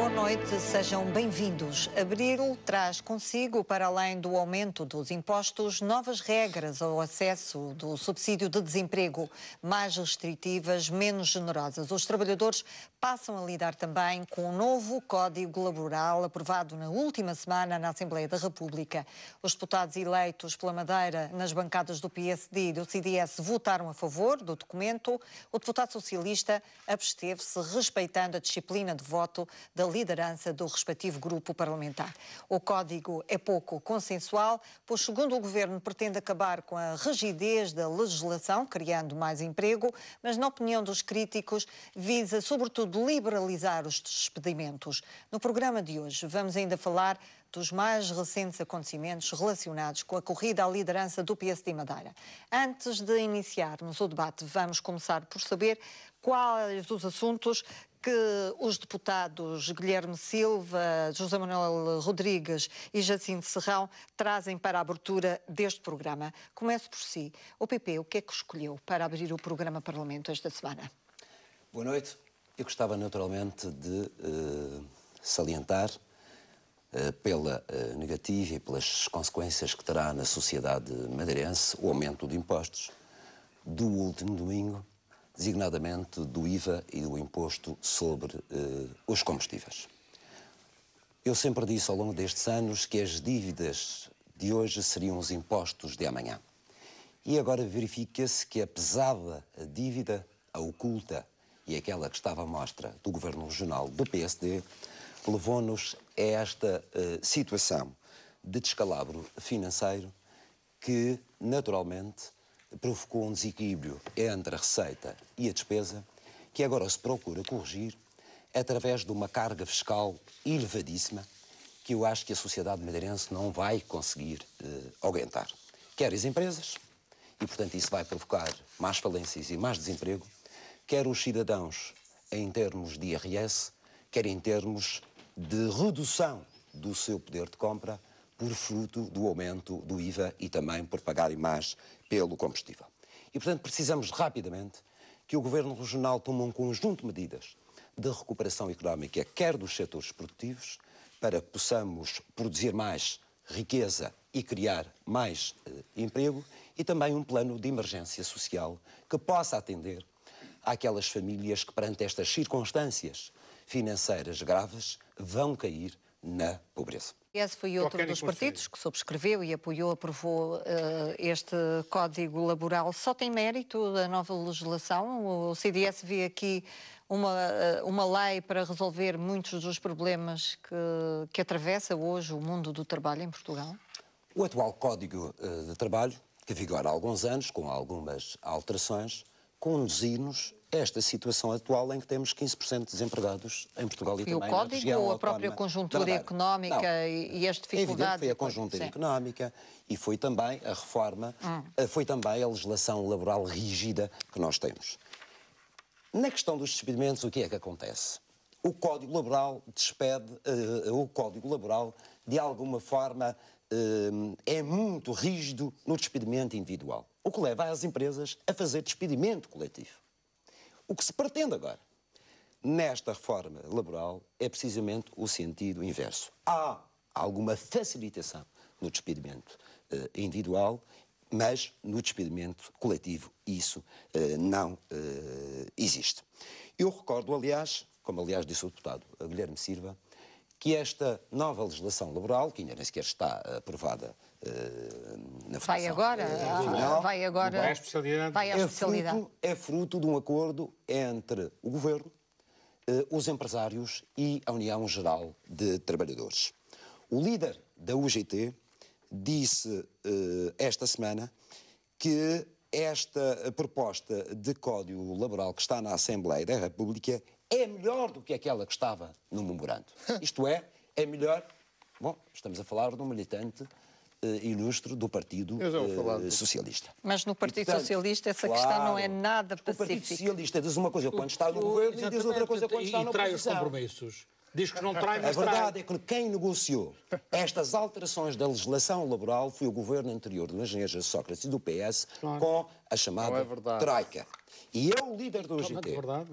boa noite, sejam bem-vindos. Abril traz consigo, para além do aumento dos impostos, novas regras ao acesso do subsídio de desemprego, mais restritivas, menos generosas. Os trabalhadores passam a lidar também com o novo Código Laboral aprovado na última semana na Assembleia da República. Os deputados eleitos pela Madeira nas bancadas do PSD e do CDS votaram a favor do documento. O deputado socialista absteve-se, respeitando a disciplina de voto da liderança do respectivo grupo parlamentar. O código é pouco consensual, pois, segundo o governo, pretende acabar com a rigidez da legislação, criando mais emprego, mas, na opinião dos críticos, visa, sobretudo, liberalizar os despedimentos. No programa de hoje, vamos ainda falar dos mais recentes acontecimentos relacionados com a corrida à liderança do PSD Madeira. Antes de iniciarmos o debate, vamos começar por saber quais os assuntos que os deputados Guilherme Silva, José Manuel Rodrigues e Jacinto Serrão trazem para a abertura deste programa. Começo por si. O PP, o que é que escolheu para abrir o programa Parlamento esta semana? Boa noite. Eu gostava naturalmente de salientar pela negativa e pelas consequências que terá na sociedade madeirense o aumento de impostos do último domingo, designadamente do IVA e do imposto sobre os combustíveis. Eu sempre disse ao longo destes anos que as dívidas de hoje seriam os impostos de amanhã. E agora verifica-se que a pesada dívida, a oculta e aquela que estava à mostra do Governo Regional do PSD, levou-nos a esta situação de descalabro financeiro que, naturalmente, provocou um desequilíbrio entre a receita e a despesa, que agora se procura corrigir através de uma carga fiscal elevadíssima, que eu acho que a sociedade madeirense não vai conseguir aguentar. Quer as empresas, e portanto isso vai provocar mais falências e mais desemprego, quer os cidadãos em termos de IRS, quer em termos de redução do seu poder de compra por fruto do aumento do IVA e também por pagarem mais pelo combustível. E, portanto, precisamos rapidamente que o Governo Regional tome um conjunto de medidas de recuperação económica, quer dos setores produtivos, para que possamos produzir mais riqueza e criar mais emprego, e também um plano de emergência social que possa atender àquelas famílias que, perante estas circunstâncias financeiras graves, vão cair na pobreza. Esse foi outro dos partidos que subscreveu e apoiou, aprovou este Código Laboral. Só tem mérito da nova legislação? O CDS vê aqui uma lei para resolver muitos dos problemas que atravessa hoje o mundo do trabalho em Portugal? O atual Código de Trabalho, que vigora há alguns anos, com algumas alterações, conduzir-nos a esta situação atual em que temos 15% de desempregados em Portugal e também na região autónoma. E o Código ou a própria conjuntura económica e as dificuldades? É evidente, foi a conjuntura económica e foi também a reforma, foi também a legislação laboral rígida que nós temos. Na questão dos despedimentos, o que é que acontece? O Código Laboral de alguma forma, é muito rígido no despedimento individual, o que leva as empresas a fazer despedimento coletivo. O que se pretende agora, nesta reforma laboral, é precisamente o sentido inverso. Há alguma facilitação no despedimento individual, mas no despedimento coletivo isso não existe. Eu recordo, aliás, como aliás disse o deputado Guilherme Silva, que esta nova legislação laboral, que ainda nem sequer está aprovada na votação final, vai à especialidade. É fruto de um acordo entre o Governo, os empresários e a União Geral de Trabalhadores. O líder da UGT disse esta semana que esta proposta de Código Laboral que está na Assembleia da República é melhor do que aquela que estava no memorando. Isto é melhor... Bom, estamos a falar de um militante ilustre do Partido Socialista. Mas no Partido Socialista essa questão não é nada pacífica. O Partido Socialista diz uma coisa quando está no governo e diz outra coisa quando está na oposição. E trai os compromissos. Diz que não trai, mas a verdade é que quem negociou estas alterações da legislação laboral foi o governo anterior do engenheiro Sócrates e do PS com a chamada Troika. E é o líder do UGT. É verdade.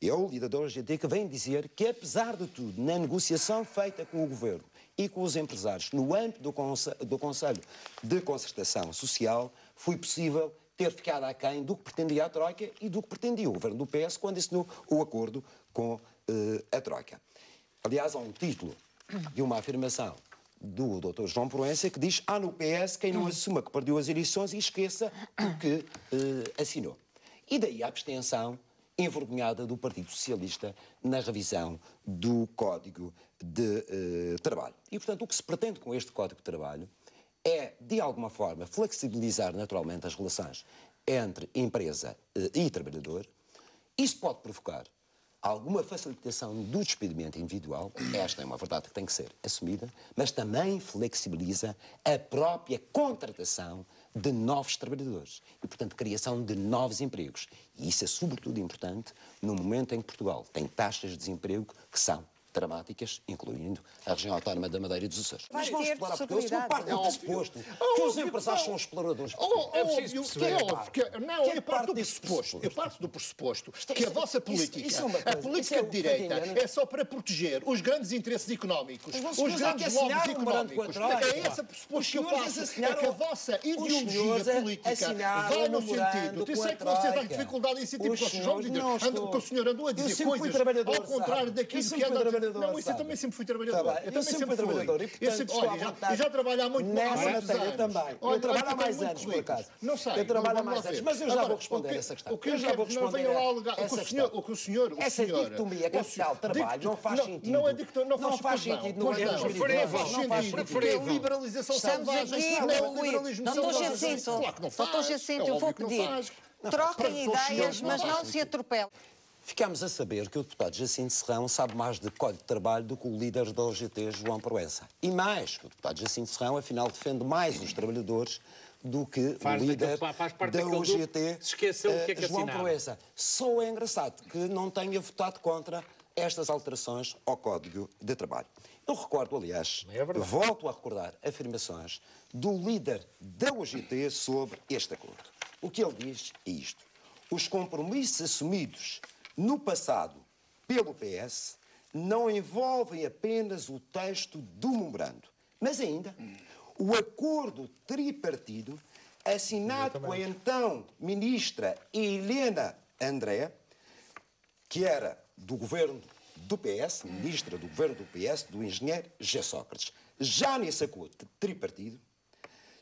É o líder da UGT que vem dizer que, apesar de tudo, na negociação feita com o Governo e com os empresários, no âmbito do Conselho de Concertação Social, foi possível ter ficado aquém do que pretendia a Troika e do que pretendia o Governo do PS quando assinou o acordo com a Troika. Aliás, há um título de uma afirmação do Dr. João Proença que diz: há no PS quem não assuma que perdeu as eleições e esqueça o que assinou. E daí a abstenção envergonhada do Partido Socialista na revisão do Código de Trabalho. E, portanto, o que se pretende com este Código de Trabalho é, de alguma forma, flexibilizar naturalmente as relações entre empresa e trabalhador. Isso pode provocar alguma facilitação do despedimento individual, esta é uma verdade que tem que ser assumida, mas também flexibiliza a própria contratação de novos trabalhadores e, portanto, criação de novos empregos. E isso é sobretudo importante no momento em que Portugal tem taxas de desemprego que são dramáticas, incluindo a região autónoma da Madeira e dos Açores. Vai Mas vamos ter explorar, porque eu sou parte do pressuposto que os empresários são exploradores. É preciso perceber. Não, eu parto do pressuposto que a vossa política, a política de direita, é só para proteger os grandes interesses económicos, os grandes lobbies económicos. É esse pressuposto que eu passo, é que a vossa ideologia política vai no sentido. Eu sei que vocês têm dificuldade em sentir, porque o senhor andou a dizer coisas ao contrário daquilo que é da... Não, isso eu também sempre fui trabalhador. Eu também sempre fui trabalhador. E já trabalho há muito nessa matéria, eu também. Eu trabalho há mais anos, por acaso. Não sei. Eu trabalho há mais anos, mas eu já vou responder essa questão. Eu já vou responder essa questão. Essa dicotomia capital-trabalho não faz sentido. Não faz sentido. Não faz sentido. Porque é liberalização selvagem. Estamos aqui no liberalismo selvagem. Doutor Jacinto, eu vou pedir. Troquem ideias, mas não se atropelem. Ficámos a saber que o deputado Jacinto Serrão sabe mais de Código de Trabalho do que o líder da OGT, João Proença. E mais, que o deputado Jacinto Serrão, afinal, defende mais os trabalhadores do que o líder da OGT, se esqueceu o que é que João assinava. Proença. Só é engraçado que não tenha votado contra estas alterações ao Código de Trabalho. Eu recordo, aliás, volto a recordar afirmações do líder da OGT sobre este acordo. O que ele diz é isto: os compromissos assumidos no passado pelo PS não envolvem apenas o texto do memorando, mas ainda o acordo tripartido assinado com a então ministra Helena André, que era do governo do PS, ministra do governo do PS, do engenheiro José Sócrates. Já nesse acordo tripartido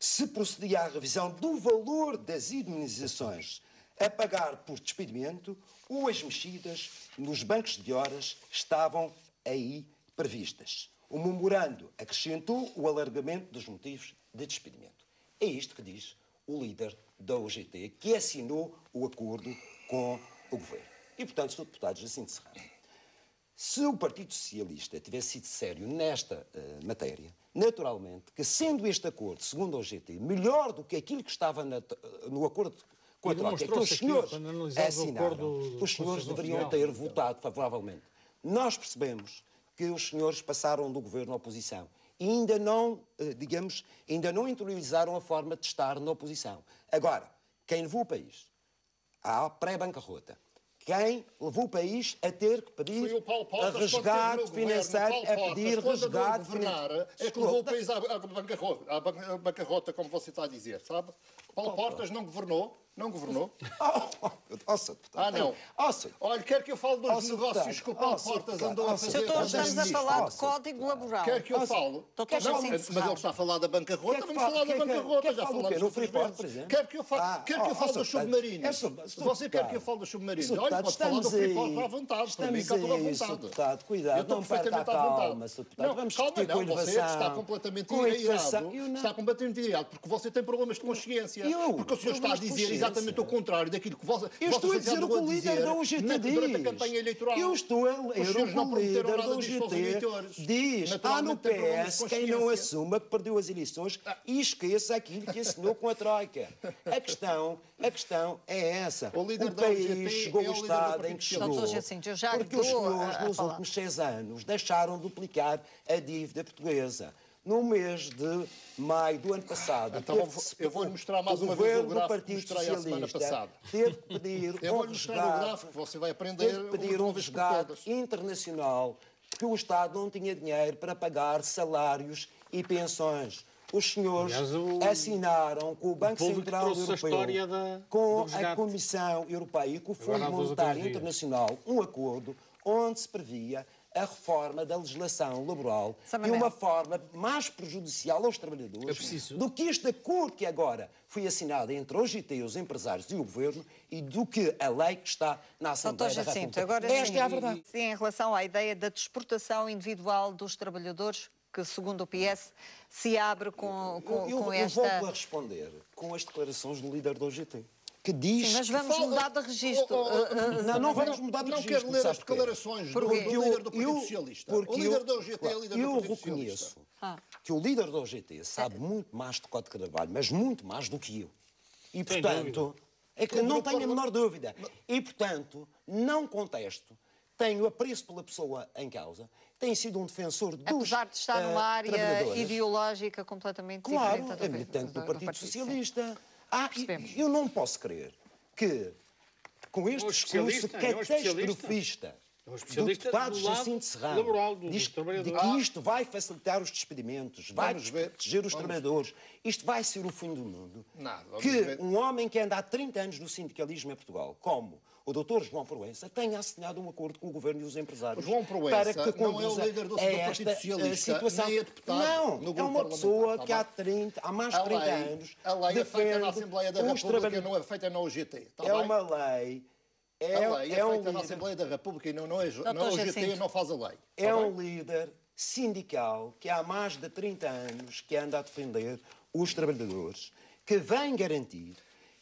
se procedia à revisão do valor das indemnizações a pagar por despedimento, ou as mexidas nos bancos de horas estavam aí previstas. O memorando acrescentou o alargamento dos motivos de despedimento. É isto que diz o líder da OGT, que assinou o acordo com o Governo. E, portanto, Sr. Deputado Jacinto Serrano, se o Partido Socialista tivesse sido sério nesta matéria, naturalmente que, sendo este acordo, segundo a OGT, melhor do que aquilo que estava no acordo com a Troika, que os senhores assinaram, os senhores deveriam ter votado favoravelmente. Nós percebemos que os senhores passaram do governo à oposição e ainda não, ainda não interiorizaram a forma de estar na oposição. Agora, quem levou o país à pré-bancarrota, quem levou o país a ter que pedir resgate financeiro, a pedir resgate financeiro. É que levou o país à bancarrota, como você está a dizer, sabe? Paulo Portas não governou. Não governou? Não. Olha, quer que eu fale dos negócios que o Paulo Portas andou a fazer? Estamos a falar de código laboral. Quer que eu fale? Mas ele está a falar da bancarrota. Vamos falar da bancarrota. Já falamos outras vezes. Quer que eu fale dos submarinos? Você quer que eu fale dos submarinos? Olha, pode falar do Freeport à vontade. Para mim, está toda à vontade. Cuidado, eu estou perfeitamente à vontade. Calma, você está completamente irado. Está completamente irado, porque você tem problemas de consciência. Porque o senhor está a dizer exatamente o contrário daquilo que você... Eu estou a dizer o que o líder da UGT diz. Durante a campanha eleitoral. Eu estou a ler o que o líder da UGT diz. Há no PS quem não assuma que perdeu as eleições e esqueça aquilo que assinou com a Troika. A questão é essa. O país chegou ao estado em que chegou porque os senhores, nos últimos 6 anos, deixaram de duplicar a dívida portuguesa. no mês de maio do ano passado, então eu vou-lhe mostrar mais uma vez o gráfico que mostrei a semana passada. Teve que pedir eu vou-lhe mostrar o gráfico, você vai aprender teve que pedir um resgate internacional, porque o Estado não tinha dinheiro para pagar salários e pensões. Os senhores assinaram com o Banco Central Europeu, com a Comissão Europeia e com o Fundo Monetário Internacional, um acordo onde se previa a reforma da legislação laboral e uma forma mais prejudicial aos trabalhadores do que este acordo que agora foi assinado entre a OGT, os empresários e o Governo e do que a lei que está na Assembleia da República. Agora, esta é a verdade. Sim, em relação à ideia da desportação individual dos trabalhadores, que, segundo o PS, se abre com esta... Eu volto a responder com as declarações do líder do OGT, que diz... Sim, mas vamos mudar de registro. Não vamos mudar de registro. Não quero ler as declarações do líder do Partido Socialista. O líder do OGT é o líder do Partido Socialista. Eu reconheço que o líder do OGT sabe muito mais de Código de Trabalho, mas muito mais do que eu. E, portanto, é que não tenho a menor dúvida. E, portanto, não contesto, tenho apreço pela pessoa em causa, tem sido um defensor dos apesar de estar numa área ideológica completamente diferente. Claro, é militante do Partido Socialista. Eu não posso crer que, com este discurso catastrofista do deputado Jacinto Serrano, diz de que isto vai facilitar os despedimentos, vai proteger os trabalhadores, isto vai ser o fim do mundo, que um homem que anda há 30 anos no sindicalismo em Portugal, como o Dr. João Proença, tenha assinado um acordo com o Governo e os empresários. João Proença para que não é o líder do Partido Socialista, situação. Nem é deputado não, é uma pessoa que há mais de 30 anos a lei é feita na Assembleia da República, não é feita na OGT. É uma lei... A lei é feita na Assembleia da República e não é na OGT, não faz a lei. É um líder sindical que há mais de 30 anos que anda a defender os trabalhadores, que vem garantir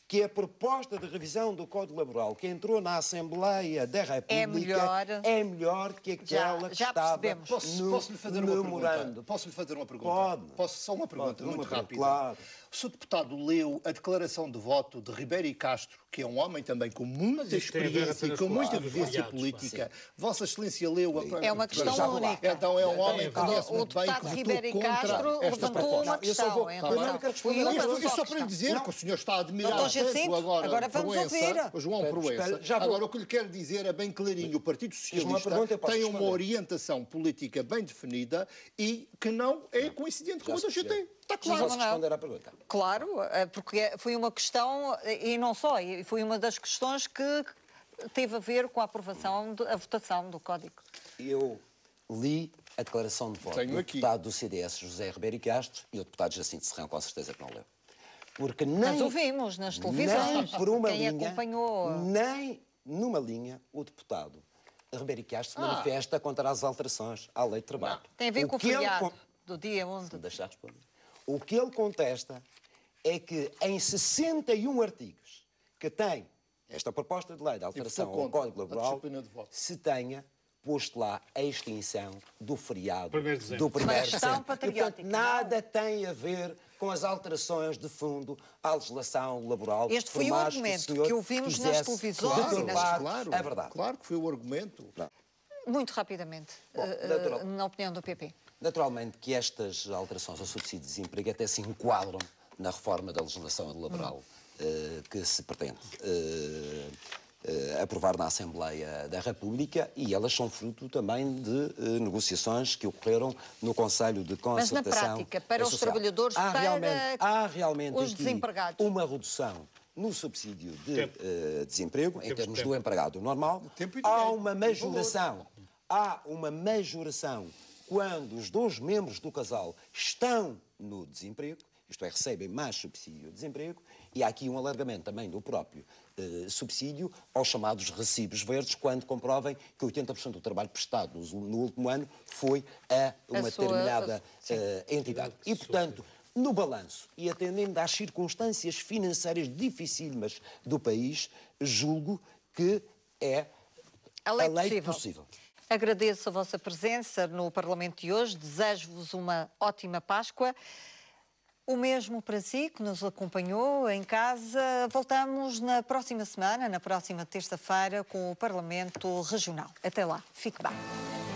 que a proposta de revisão do Código Laboral que entrou na Assembleia da República é melhor que aquela que estava Posso-lhe fazer uma pergunta? Posso-lhe fazer uma pergunta? Pode. Só uma pergunta muito rápida. Claro. O Sr. Deputado leu a declaração de voto de Ribeiro e Castro, que é um homem também com muita experiência e com muita vivência política. Vossa Excelência leu... É uma questão única. Então é um homem que conhece muito bem, que Ribeiro e Castro levantou uma questão. Eu só para lhe dizer que o senhor está a admirar tanto agora vamos ouvir. o João Proença. Agora, o que lhe quero dizer é bem clarinho. O Partido Socialista tem uma orientação política bem definida e que não é coincidente com a do GT. Está claro. Posso responder à pergunta? Claro, porque foi uma questão, e não só, foi uma das questões que teve a ver com a aprovação, a votação do Código. Eu li a declaração de voto do deputado do CDS, José Ribeiro e Castro, e o deputado Jacinto Serrão, com certeza que não leu. Porque nós ouvimos nas televisões, nem por uma quem linha, acompanhou... Nem numa linha o deputado Ribeiro e Castro se manifesta contra as alterações à lei de trabalho. Tem a ver com o feriado do dia 11. Se me deixar responder. O que ele contesta é que em 61 artigos que tem esta proposta de lei de alteração ao Código Laboral se tenha posto lá a extinção do feriado do 1º de dezembro. E, portanto, nada tem a ver com as alterações de fundo à legislação laboral. Este foi o argumento que ouvimos nas televisões e nas... É verdade. Claro que foi o argumento. Muito rapidamente, na opinião do PP. Naturalmente que estas alterações ao subsídio de desemprego até se enquadram na reforma da legislação laboral que se pretende aprovar na Assembleia da República e elas são fruto também de negociações que ocorreram no Conselho de Concertação. Mas na prática, para os trabalhadores, há realmente os desempregados, uma redução no subsídio de desemprego, em termos do empregado normal. Há uma majoração. Há uma majoração quando os dois membros do casal estão no desemprego, isto é, recebem mais subsídio de desemprego, e há aqui um alargamento também do próprio subsídio aos chamados recibos verdes, quando comprovem que 80% do trabalho prestado no último ano foi a uma determinada entidade. E, portanto, no balanço, e atendendo às circunstâncias financeiras dificílimas do país, julgo que é a lei possível. Agradeço a vossa presença no Parlamento de hoje, desejo-vos uma ótima Páscoa. O mesmo para si, que nos acompanhou em casa. Voltamos na próxima semana, na próxima terça-feira, com o Parlamento Regional. Até lá, fique bem.